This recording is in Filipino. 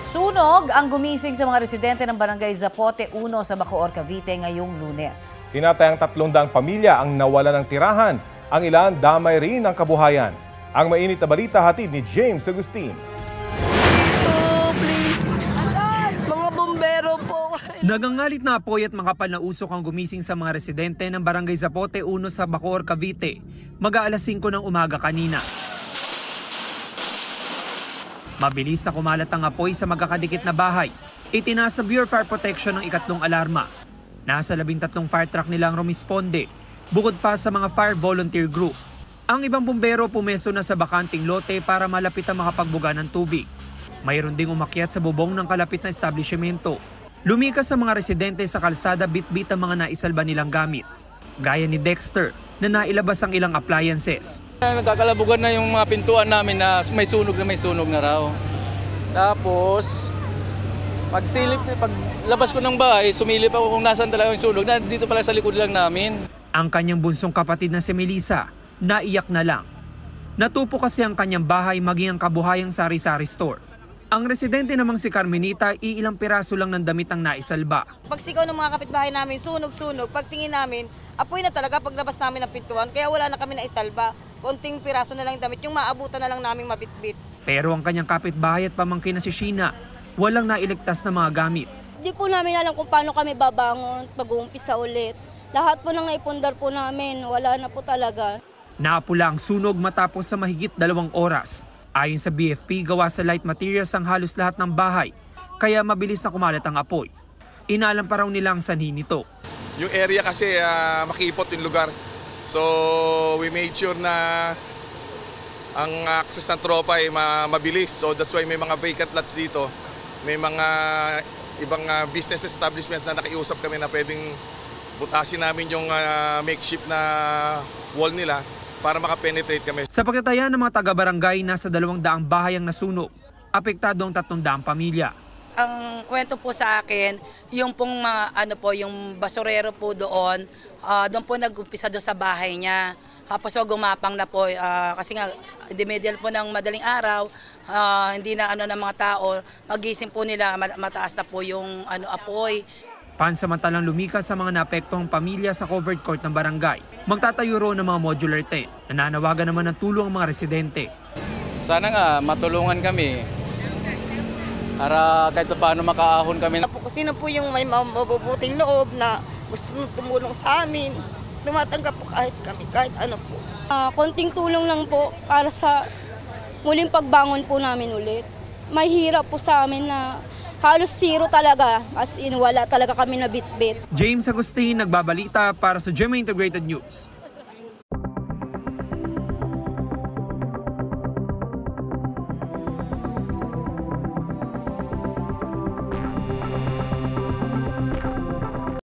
Sunog ang gumising sa mga residente ng Barangay Zapote 1 sa Bacoor, Cavite ngayong Lunes. Tinatayang 300 pamilya ang nawala ng tirahan. Ang ilan damay rin ng kabuhayan. Ang mainit na balita hatid ni James Agustin. Mga bombero po. Nagangalit na apoy at makapal na usok ang gumising sa mga residente ng Barangay Zapote 1 sa Bacoor, Cavite. Mag-aalas 5 ng umaga kanina. Mabilis na kumalat ang apoy sa magkakadikit na bahay. Itinasa Bureau of Fire Protection ng ikatlong alarma. Nasa 13 fire truck nilang rumisponde, bukod pa sa mga fire volunteer group. Ang ibang bumbero pumeso na sa bakanting lote para malapit ang makapagbuga ng tubig. Mayroon ding umakyat sa bubong ng kalapit na establishmento. Lumikas sa mga residente sa kalsada bit-bit ang mga naisalba nilang gamit. Gaya ni Dexter na nailabas ang ilang appliances. Nagkakalabugan na yung mga pintuan namin na may sunog na raw. Tapos, paglabas ko ng bahay, sumilip ako kung nasaan talaga yung sunog. Dito pala sa likod lang namin. Ang kanyang bunsong kapatid na si Melissa, naiyak na lang. Natupo kasi ang kanyang bahay maging ang kabuhayang sari-sari store. Ang residente namang si Carmenita, iilang piraso lang ng damit ang naisalba. Pagsigaw ng mga kapitbahay namin, sunog-sunog. Pagtingin namin, apoy na talaga paglabas namin ng pintuan. Kaya wala na kami na isalba. Konting piraso na lang damit, yung maabutan na lang namin mabitbit. Pero ang kanyang kapitbahay at pamangkin na si Sheena, walang nailigtas na mga gamit. Di po namin alam kung paano kami babangon pag-uumpisa ulit. Lahat po nang naipundar po namin, wala na po talaga. Naapula ang sunog matapos sa mahigit 2 oras. Ayon sa BFP, gawa sa light materials ang halos lahat ng bahay, kaya mabilis na kumalat ang apoy. Inalam pa raw nila ang sanhi nito. Yung area kasi makipot yung lugar. So we made sure na ang access ng tropa ay mabilis. So that's why may mga vacant lots dito. May mga ibang business establishments na nakiusap kami na pwedeng butasin namin yung makeshift na wall nila para makapenetrate kami. Sa pagtataya ng mga taga-barangay, nasa 200 bahay ang nasunog. Apektado ang 300 pamilya. Ang kwento po sa akin, yung pong yung basurero po doon po nag-umpisa doon sa bahay niya. Tapos gumapang na po kasi nga the middle po ng madaling araw, hindi na ng mga tao, magising po nila, mataas na po yung apoy. Pansamantalang lumikas sa mga naapektuhang pamilya sa covered court ng barangay. Magtatayo raw ng mga modular tent. Nananawagan naman ng tulong ang mga residente. Sana nga matulungan kami para kahit paano makaahon kami. Kung sino po yung may mabubuting loob na gusto tumulong sa amin, tumatanggap po kahit ano po. Konting tulong lang po para sa muling pagbangon po namin ulit. May hirap po sa amin na halos zero talaga, as in wala talaga kami na bit-bit. James Agustin, nagbabalita para sa GMA Integrated News.